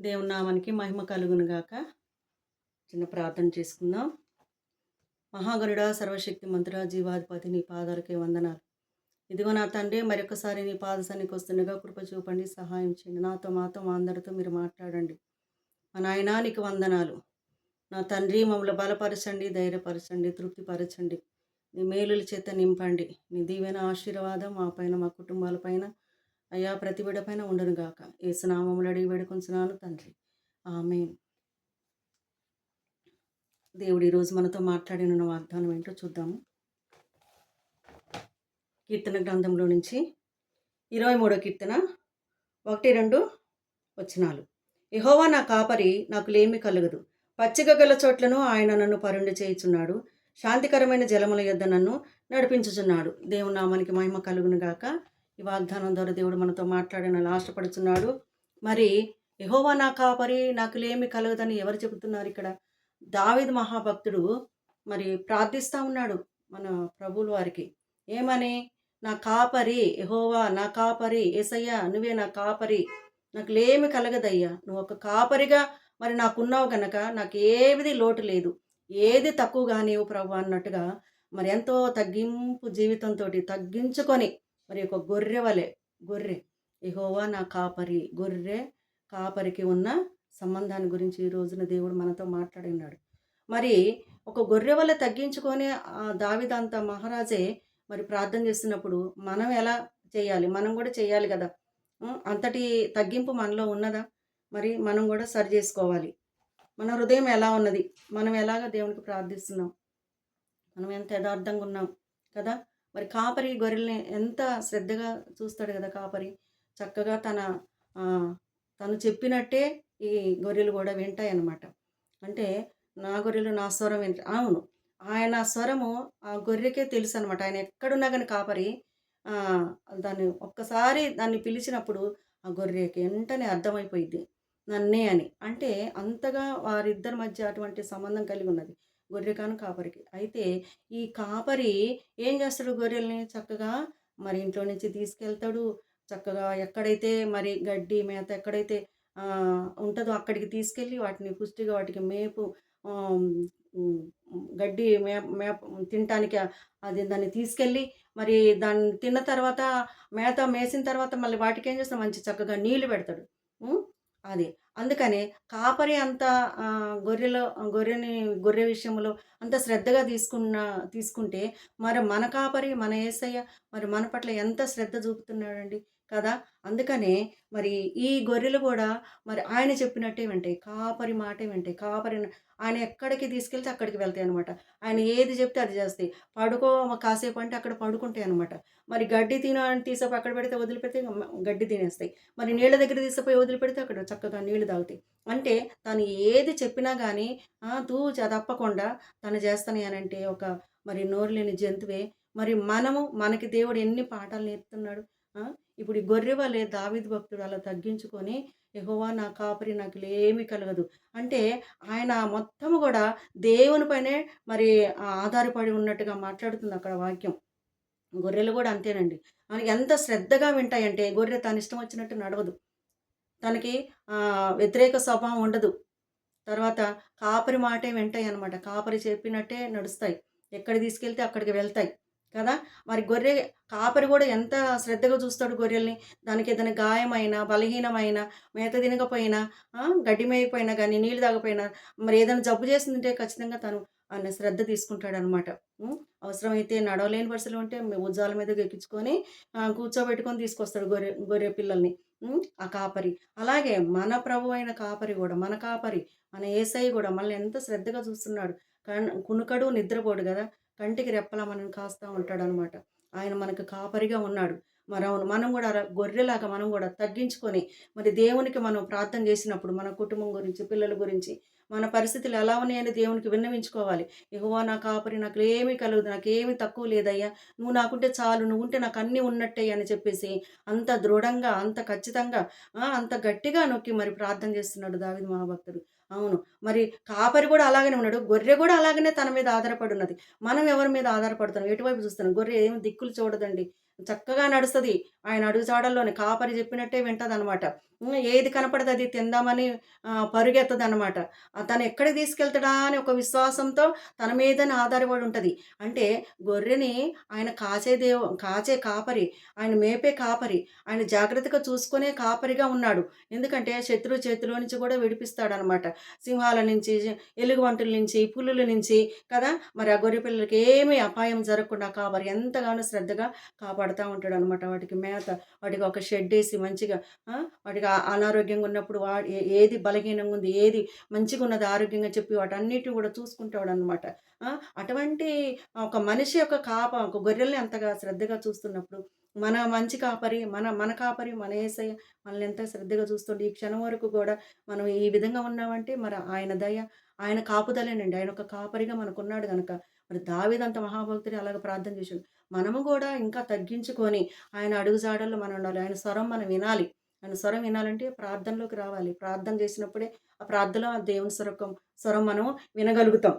దేవుని నామానికి మహిమ కలుగును గాక. చిన్న ప్రార్థన చేసుకుందాం. మహాగణుడా, సర్వశక్తి మంతుడా, జీవాధిపతి, నీ పాదాలకే వందనాలు. ఇదిగో నా తండ్రి, మరొకసారి నీ పాద సన్నిధికి వస్తుండగా కృప చూపండి, సహాయం చేయండి. నాతో మాతో మా అందరితో మీరు మాట్లాడండి. మా నాయనా నీకు వందనాలు. నా తండ్రి, మమ్మల్ని బలపరచండి, ధైర్యపరచండి, తృప్తిపరచండి. నీ మేలుల చేత నింపండి. నీ దీవెన ఆశీర్వాదం మా పైన, మా కుటుంబాల పైన, అయ్యా ప్రతి బిడ్డ పైన ఉండును గాక. యేసు నామములో అడిగి వేడుకొంచున్నాను తండ్రి, ఆమేన్. దేవుడు ఈరోజు మనతో మాట్లాడిన వాగ్దానం ఏంటో చూద్దాము. కీర్తన గ్రంథంలో నుంచి 23వ కీర్తన 1-2 వచనాలు. యెహోవా నా కాపరి, నాకు లేమి కలుగదు. పచ్చిక గల చోట్లను ఆయన నన్ను పరుండి చేయుచున్నాడు. శాంతికరమైన జలముల యొద్ద నన్ను నడిపించుచున్నాడు. దేవుని నామానికి మహిమ కలుగును గాక. ఈ వాగ్దానం ద్వారా దేవుడు మనతో మాట్లాడిన ఆశపడుచున్నాడు. మరి యెహోవా నా కాపరి, నాకు లేమి కలగదని ఎవరు చెబుతున్నారు ఇక్కడ? దావీదు మహాభక్తుడు మరి ప్రార్థిస్తూ ఉన్నాడు మన ప్రభువుల వారికి. ఏమని? నా కాపరి యెహోవా, నా కాపరి యేసయ్యా, నువ్వే నా కాపరి, నాకు లేమి కలగదయ్యా. నువ్వు ఒక కాపరిగా మరి నాకున్నావు గనక నాకు ఏది లోటు లేదు, ఏది తక్కువ కానివ్వు ప్రభు అన్నట్టుగా మరి ఎంతో తగ్గింపు జీవితంతో తగ్గించుకొని మరి ఒక గొర్రె యెహోవా నా కాపరి, గొర్రె కాపరికి ఉన్న సంబంధాన్ని గురించి ఈ రోజున దేవుడు మనతో మాట్లాడినాడు. మరి ఒక గొర్రె వల్ల తగ్గించుకొని దావీదంత మహారాజే మరి ప్రార్థన చేస్తున్నప్పుడు మనం ఎలా చేయాలి? మనం కూడా చేయాలి కదా. అంతటి తగ్గింపు మనలో ఉన్నదా? మరి మనం కూడా సరి చేసుకోవాలి. మన హృదయం ఎలా ఉన్నది? మనం ఎలాగ దేవునికి ప్రార్థిస్తున్నాం? మనం ఎంత యథార్థంగా ఉన్నాం కదా. మరి కాపరి గొర్రెల్ని ఎంత శ్రద్ధగా చూస్తాడు కదా కాపరి. చక్కగా తను చెప్పినట్టే ఈ గొర్రెలు కూడా వింటాయి అన్నమాట. అంటే నా గొర్రెలు నా స్వరం వింటాయి. అవును, ఆయన స్వరము ఆ గొర్రెకే తెలుసు అనమాట. ఆయన ఎక్కడున్నా కానీ కాపరి దాన్ని ఒక్కసారి దాన్ని పిలిచినప్పుడు ఆ గొర్రెకి వెంటనే అర్థమైపోయింది నన్నే అని. అంటే అంతగా వారిద్దరి మధ్య అటువంటి సంబంధం కలిగి ఉన్నది గొర్రె కాను కాపరికి. అయితే ఈ కాపరి ఏం చేస్తాడు? గొర్రెల్ని చక్కగా మరి ఇంట్లో నుంచి తీసుకెళ్తాడు. చక్కగా ఎక్కడైతే మరి గడ్డి మేత ఎక్కడైతే ఉంటుందో అక్కడికి తీసుకెళ్ళి వాటిని పుష్టిగా వాటికి మేపు గడ్డి మేప తినటానికి అది దాన్ని తీసుకెళ్ళి మరి దాన్ని తిన్న తర్వాత మేత మేసిన తర్వాత మళ్ళీ వాటికి ఏం చేస్తాడు? మంచి చక్కగా నీళ్లు పెడతాడు. అది అందుకని కాపరి అంత గొర్రె విషయంలో అంత శ్రద్ధగా తీసుకుంటే మరి మన కాపరి మన యేసయ్య మరి మన పట్ల ఎంత శ్రద్ధ చూపుతున్నాడండి కదా. అందుకనే మరి ఈ గొర్రెలు కూడా మరి ఆయన చెప్పినట్టే వింటాయి, కాపరి మాటే వింటాయి. ఆయన ఎక్కడికి తీసుకెళ్తే అక్కడికి వెళ్తాయి అనమాట. ఆయన ఏది చెప్తే అది చేస్తాయి. కాసేపు అంటే అక్కడ పడుకుంటాయి అనమాట. మరి గడ్డి తీసుకుపోయి అక్కడ పెడితే వదిలిపెడితే గడ్డి తినేస్తాయి. మరి నీళ్ళ దగ్గర తీసుకుపోయి వదిలిపెడితే అక్కడ చక్కగా నీళ్లు తాగుతాయి. అంటే తను ఏది చెప్పినా కానీ తూచా తప్పకుండా తను చేస్తాను అనంటే ఒక మరి నోరు లేని జంతువే. మరి మనకి దేవుడు ఎన్ని పాఠాలు నేర్పుతున్నాడు. ఇప్పుడు ఈ గొర్రె వలె దావీదు భక్తుడు అలా తగ్గించుకొని యెహోవా నా కాపరి, నాకు ఏమీ కలగదు అంటే ఆయన మొత్తము కూడా దేవుని పైనే మరి ఆధారపడి ఉన్నట్టుగా మాట్లాడుతుంది అక్కడ వాక్యం. గొర్రెలు కూడా అంతేనండి. ఎంత శ్రద్ధగా వింటాయంటే గొర్రె తన ఇష్టం వచ్చినట్టు నడవదు. తనకి వ్యతిరేక స్వభావం ఉండదు. తర్వాత కాపరి మాటే వింటాయి అన్నమాట. కాపరి చెప్పినట్టే నడుస్తాయి. ఎక్కడ తీసుకెళ్తే అక్కడికి వెళ్తాయి కదా. మరి కాపరి కూడా ఎంత శ్రద్ధగా చూస్తాడు గొర్రెల్ని. దానికి ఏదైనా గాయమైనా, బలహీనమైన, మేత తినకపోయినా, గడ్డి మేయకపోయినా కానీ, నీళ్ళు తాగపోయినా, మరి ఏదైనా జబ్బు చేసిందంటే ఖచ్చితంగా తను శ్రద్ధ తీసుకుంటాడనమాట. అవసరమైతే నడవలేని పరిస్థితులు ఉంటే భుజాల మీదకి ఎక్కించుకొని కూర్చోబెట్టుకొని తీసుకొస్తాడు గొర్రె పిల్లల్ని ఆ కాపరి. అలాగే మన ప్రభు అయిన కాపరి కూడా, మన కాపరి మన యేసయ్య కూడా మనల్ని ఎంత శ్రద్ధగా చూస్తున్నాడు. కునుకడు నిద్రపోడు కదా. కంటికి రెప్పలా మనల్ని కాస్తూ ఉంటాడనమాట. ఆయన మనకు కాపరిగా ఉన్నాడు. మనం కూడా గొర్రెలాగా మనం కూడా తగ్గించుకొని మరి దేవునికి మనం ప్రార్థన చేసినప్పుడు మన కుటుంబం గురించి, పిల్లల గురించి, మన పరిస్థితులు ఎలా ఉన్నాయని దేవునికి విన్నవించుకోవాలి. యెహోవా నా కాపరి, నాకు ఏమీ కలగదు, నాకేమీ తక్కువ లేదయ్యా, నువ్వు నాకుంటే చాలు, నువ్వు ఉంటే నాకు అన్నీ ఉన్నట్టే అని చెప్పేసి అంత దృఢంగా, అంత ఖచ్చితంగా, అంత గట్టిగా నొక్కి మరి ప్రార్థన చేస్తున్నాడు దావీదు మహాభక్తుడు. అవును, మరి కాపరి కూడా అలాగనే ఉన్నాడు. గొర్రె కూడా అలాగనే తన మీద ఆధారపడి ఉన్నది. మనం ఎవరి మీద ఆధారపడుతున్నాం? ఎటువైపు చూస్తున్నాం? గొర్రె ఏమి దిక్కులు చూడదండి. చక్కగా నడుస్తది. ఆయన అడుగుజాడల్లోనే కాపరి చెప్పినట్టే వింటదనమాట. ఏది కనపడితే అది తిందామని పరుగెత్తదనమాట. తను ఎక్కడికి తీసుకెళ్తాడా అని ఒక విశ్వాసంతో తన మీదనే ఆధారపడి ఉంటది. అంటే గొర్రెని ఆయన కాచే కాపరి, ఆయన మేపే కాపరి, ఆయన జాగ్రత్తగా చూసుకునే కాపరిగా ఉన్నాడు. ఎందుకంటే శత్రువు చేతిలో నుంచి కూడా విడిపిస్తాడనమాట. సింహాల నుంచి, ఎలుగుబంటుల నుంచి, పులుల నుంచి కదా! మరి ఆ గొర్రె పిల్లలకి ఏమి అపాయం జరగకుండా కాపరి ఎంతగానో శ్రద్ధగా కాపాడుతా ఉంటాడనమాట. వాటికి మేత, వాటికి ఒక షెడ్డేసి మంచిగా వాటికి అనారోగ్యంగా ఉన్నప్పుడు ఏది బలహీనంగా ఉంది, ఏది మంచిగున్నది ఆరోగ్యంగా చెప్పి వాటన్నిటిని కూడా చూసుకుంటాడనమాట. ఆ! అటువంటి ఒక మనిషి యొక్క ఒక గొర్రెల్ని అంతగా శ్రద్ధగా చూస్తున్నప్పుడు, మన మంచి కాపరి, మన మన కాపరి, మన యేసయ్య మనల్ని ఎంత శ్రద్ధగా చూస్తుండు. ఈ క్షణం వరకు గూడా మనం ఈ విధంగా ఉన్నామంటే మరి ఆయన దయ, ఆయన కాపుదలేనండి. ఆయన ఒక కాపరిగా మనకున్నాడు గనక. మరి దావీదంత మహాభక్తుడు అలాగ ప్రార్థన చేసిండు. మనము గూడా ఇంకా తగ్గించుకొని ఆయన అడుగుజాడల్లో మనం ఉండాలి. ఆయన స్వరం మనం వినాలి. ఆయన స్వరం వినాలంటే ప్రార్థనలోకి రావాలి. ప్రార్థన చేసినప్పుడే ఆ ప్రార్థనలో ఆ దేవుని స్వరం మనం వినగలుగుతాం.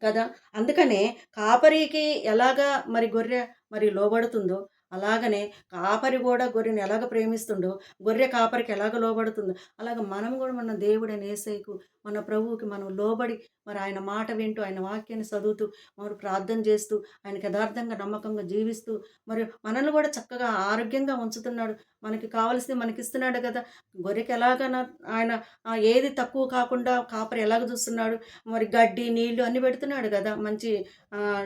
కదా! అందుకనే కాపరికి ఎలాగా మరి గొర్రె మరి లోబడుతుందో, అలాగనే కాపరి గూడా గొర్రెని ఎలాగ ప్రేమిస్తుండో, గొర్రె కాపరికి ఎలాగ లోబడుతుందో, అలాగ మనం గూడా మన దేవుడైన యేసయ్యకు, మన ప్రభువుకి మనం లోబడి, మరి ఆయన మాట వింటూ, ఆయన వాక్యాన్ని చదువుతూ, మరి ప్రార్థన చేస్తూ, ఆయనకి యథార్థంగా, నమ్మకంగా జీవిస్తూ, మరి మనల్ని గూడా చక్కగా ఆరోగ్యంగా ఉంచుతున్నాడు. మనకి కావాల్సింది మనకిస్తున్నాడు గదా! గొర్రెకి ఎలాగన ఆయన ఏది తక్కువ కాకుండా కాపరి ఎలాగ చూస్తున్నాడు, మరి గడ్డి, నీళ్ళు అన్నీ పెడుతున్నాడు గదా! మంచి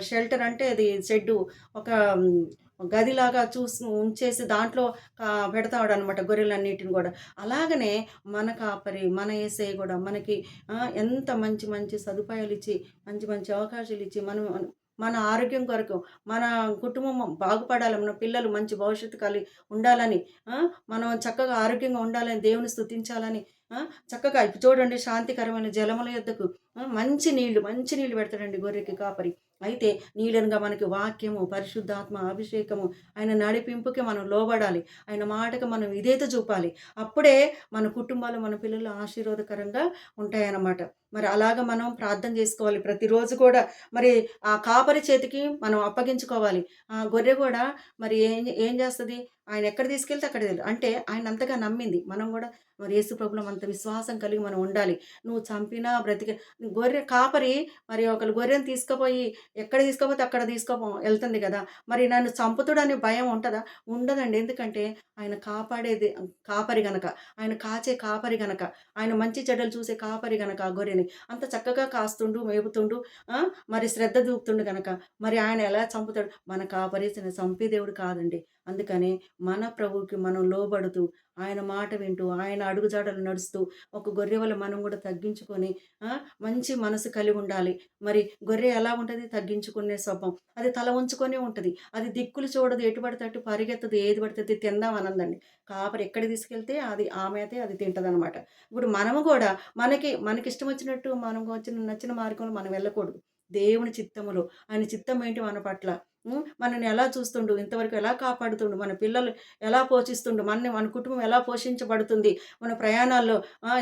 షెల్టర్ అంటే అది షెడ్డు ఒక గదిలాగా ఉంచేసి దాంట్లో పెడతాడనమాట గొర్రెలన్నిటిని గూడా. అలాగనే మన కాపరి, మన యేసయ్య గూడా మనకి ఎంత మంచి మంచి సదుపాయాలిచ్చి, మంచి మంచి అవకాశాలిచ్చి, మన ఆరోగ్యం కొరకు, మన కుటుంబం బాగుపడాలి, మన పిల్లలు మంచి భవిష్యత్తు ఉండాలని, ఆ! మనం చక్కగా ఆరోగ్యంగా ఉండాలని, దేవుని స్తుతించాలని, చక్కగా ఇప్పుడు చూడండి శాంతికరమైన జలముల యొద్దకు మంచి నీళ్ళు పెడతాడండి గొర్రెకి కాపరి. అయితే నీళ్ళనగా మనకి వాక్యము, పరిశుద్ధాత్మ అభిషేకము, ఆయన నడిపింపుకి మనం లోబడాలి. ఆయన మాటకు మనం విధేయత చూపాలి. అప్పుడే మన కుటుంబాలు, మన పిల్లలు ఆశీర్వాదకరంగా ఉంటాయన్నమాట. మరి అలాగ మనం ప్రార్థన చేసుకోవాలి. ప్రతిరోజు కూడా మరి ఆ కాపరి చేతికి మనం అప్పగించుకోవాలి. ఆ గొర్రె గూడా మరి ఏం ఏం చేస్తది? ఆయన ఎక్కడ తీసుకెళ్తే అక్కడికి అంటే ఆయన అంతగా నమ్మింది. మనం గూడా మరి యేసు ప్రభువులో అంత విశ్వాసం కలిగి మనం ఉండాలి. నువ్వు చంపినా గొర్రె కాపరి మరి ఒకళ్ళు గొర్రెని తీసుకుపోయి ఎక్కడ తీసుకపోతే అక్కడ ఎళ్తుంది గదా! మరి నన్ను చంపుతుడని భయం ఉంటదా? ఉండదండి. ఎందుకంటే ఆయన కాపాడేది కాపరి గనక. ఆయన కాచే కాపరి గనక. ఆయన మంచి చెడ్డలు చూసే కాపరి గనక ఆ గొర్రెని. అంత చక్కగా కాస్తుండు, మేపుతుండు, ఆ! మరి శ్రద్ధ చూపుతుండు గనక. మరి ఆయన ఎలా చంపుతాడు? మన కాపరి చంపే దేవుడు కాదండి. అందుకని మన ప్రభువుకి మనం లోబడుతూ, ఆయన మాట వింటూ, ఆయన అడుగుజాడలు నడుస్తూ, ఒక గొర్రె వలె మనం గూడా తగ్గించుకొని, మంచి మనసు కలిగుండాలి. మరి గొర్రె ఎలా ఉంటది? తగ్గించుకునే స్వభావం. అది తల వంచుకొనే ఉంటది. అది దిక్కులు చూడదు. ఎటు పడితే అటు పరిగెత్తదు. ఏది పడితే అది తిందాం అనందండి. కాపరి ఎక్కడికి తీసుకెళ్తే అది ఆ మేతే అది తింటదనమాట. ఇప్పుడు మనము గూడా మనకిష్టం వచ్చినట్టు నచ్చిన మార్గంలో మనం వెళ్ళకూడదు. దేవుని చిత్తములో, ఆయన చిత్తం ఏంటి మన పట్ల? మనల్ని ఎలా చూస్తుండు? ఇంతవరకు ఎలా కాపాడుతుండు? మన పిల్లలు ఎలా పోషిస్తుండు? మన కుటుంబం ఎలా పోషించబడుతుంది? మన ప్రయాణాల్లో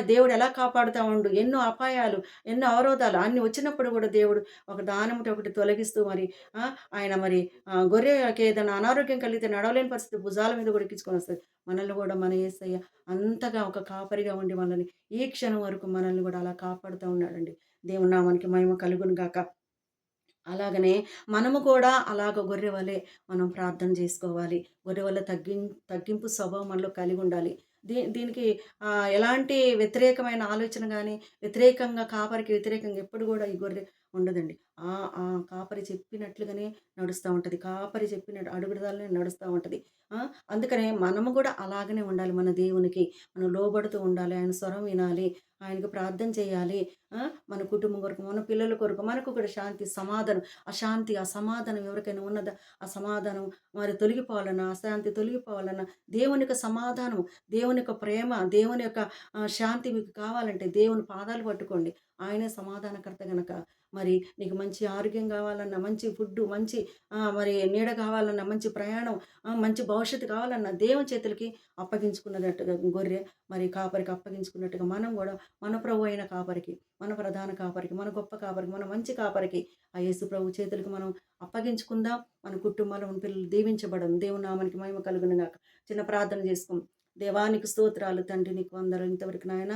దేవుడు ఎలా కాపాడుతా ఉండు? ఎన్నో అపాయాలు, ఎన్నో అవరోధాలు అన్ని వచ్చినప్పుడు గూడా దేవుడు ఒక దానెమ్మట ఒకటి తొలగిస్తూ మరి ఆయన మరి గొర్రెకి ఏదైనా అనారోగ్యం కలిగితే నడవలేని పరిస్థితి భుజాల మీద కూడా ఎక్కించుకొనొస్తది. మనల్ని గూడా మన యేసయ్య అంతగా ఒక కాపరిగా ఉండి మనల్ని ఈ క్షణం వరకు మనల్ని గూడా అలా కాపాడుతా ఉన్నాడండి. దేవుని నామానికి మహిమ కలుగును గాక. అలాగనే మనము కూడా అలాగ గొర్రె వలె మనం ప్రార్థన చేసుకోవాలి. గొర్రె వలె తగ్గింపు స్వభావం మనలో కలిగుండాలి. దీనికి ఎలాంటి వ్యతిరేకమైన ఆలోచన గాని, వ్యతిరేకంగా కాపరికి వ్యతిరేకంగా ఎప్పుడు గూడా ఈ గొర్రె ఉండదండి. ఆ ఆ కాపరి చెప్పినట్లుగానే నడుస్తా ఉంటది. కాపరి చెప్పిన అడుగుజాడలోనే నడుస్తా ఉంటది. ఆ! అందుకనే మనము గూడా అలాగనే ఉండాలి మన దేవునికి. మనం లోబడుతూ ఉండాలి. ఆయన స్వరం వినాలి. ఆయనకు ప్రార్థన చేయాలి. ఆ! మన కుటుంబం కొరకు, మన పిల్లల కొరకు, మనకు కూడా శాంతి, సమాధానం, అసమాధానం ఎవరికైనా ఉన్నదా? ఆ సమాధానం మరి తొలగిపోవాలన్నా, అశాంతి తొలగిపోవాలన్నా, దేవుని యొక్క సమాధానం, దేవుని యొక్క ప్రేమ, దేవుని యొక్క శాంతి మీకు కావాలంటే దేవుని పాదాలు పట్టుకోండి. ఆయనే సమాధానకర్త గనక మరి నీకు మంచి ఆరోగ్యం కావాలన్నా, మంచి ఫుడ్డు, మంచి మరి నీడ కావాలన్నా, మంచి ప్రయాణం, మంచి భవిష్యత్తు కావాలన్నా దేవుని చేతులకి అప్పగించుకున్నట్టుగా గొర్రె మరి కాపరికి అప్పగించుకున్నట్టుగా మనం గూడా మన ప్రభు అయిన కాపరికి, మన ప్రధాన కాపరికి, మన గొప్ప కాపరికి, మన మంచి కాపరికి ఆ యేసు ప్రభు చేతులకి మనం అప్పగించుకుందాం. మన కుటుంబాల్లో ఉన్న పిల్లలు దీవించబడడం. దేవుని నామానికి మహిమ కలుగును గాక. చిన్న ప్రార్థన చేసుకుందాం. దేవా నీకు స్తోత్రాలు తండ్రి, నీకు వందనాలు. ఇంతవరకు నాయన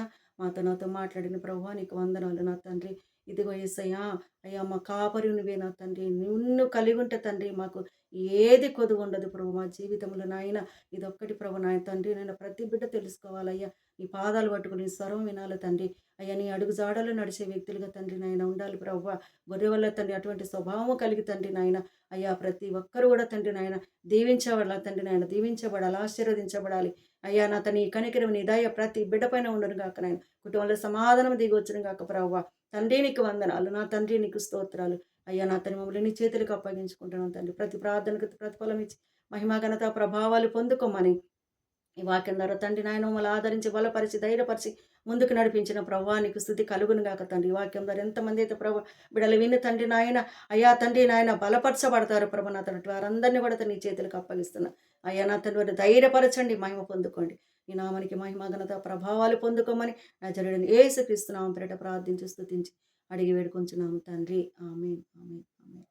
నాతో మాట్లాడిన ప్రభువా నీకు వందనాలు నా తండ్రి. ఇదిగో యేసయ్యా, అయ్యా మా కాపరి నువ్వే నా తండ్రి. నిన్ను కలిగి ఉంటే తండ్రి మాకు ఏది కొదువ ఉండదు ప్రభు మా జీవితంలో నాయన. ఇదొక్కటి ప్రభు నాయన తండ్రి, నేను ప్రతి బిడ్డ తెలుసుకోవాలయ్యా. నీ పాదాలు పట్టుకుని నీ స్వరం వినాలి తండ్రి. అయ్యా నీ అడుగు జాడలో నడిచే వ్యక్తులుగా తండ్రి నాయన ఉండాలి ప్రభువా. గొర్రె వల్ల తండ్రి అటువంటి స్వభావం కలిగి తండ్రి నాయన. అయ్యా ప్రతి ఒక్కరు కూడా తండ్రి నాయన దీవించబడాలి తండ్రి నాయన, దీవించబడాలి, ఆశీర్వదించబడాలి. అయ్యా నా నీ కనికరం నీ దయ ప్రతి బిడ్డ పైన ఉండను గాక నాయన. కుటుంబంలో సమాధానం దిగొచ్చును గాక ప్రభువా. తండ్రి నీకు వందనాలు, నా తండ్రి నీకు స్తోత్రాలు. అయ్యా నా తండ్రి మమ్మల్ని నీ చేతులకు అప్పగించుకుంటున్నాను తండ్రి. ప్రతి ప్రార్థనకు ప్రతిఫలం ఇచ్చి మహిమ ఘనత ప్రభావాలు పొందుకోమని ఈ వాక్యం ద్వారా తండ్రి నాయన మమ్మల్ని ఆదరించి బలపరిచి ధైర్యపరిచి ముందుకు నడిపించిన ప్రభా నీకు స్థుతి కలుగును గాక తండ్రి. ఈ వాక్యం ద్వారా ఎంతమంది అయితే ప్రభు బిడలు విని తండ్రి నాయన అయ్యా తండ్రి నాయన బలపరచబడతారు ప్రభు నా తండ్రి వారందరినీ కూడా నీ చేతులకు అప్పగిస్తున్నా. అయ్యా నా తండ్రి వారిని ధైర్యపరచండి, మహిమ పొందుకోండి. ఈ నామానికి మహిమ ఘనత ప్రభావాలు పొందుకోమని నజరేయుడైన యేసుక్రీస్తు నామమున పేరిట ప్రార్థించి స్తుతించి అడిగి వేడుకొంచున్నాము తండ్రి. ఆమేన్, ఆమేన్, ఆమేన్.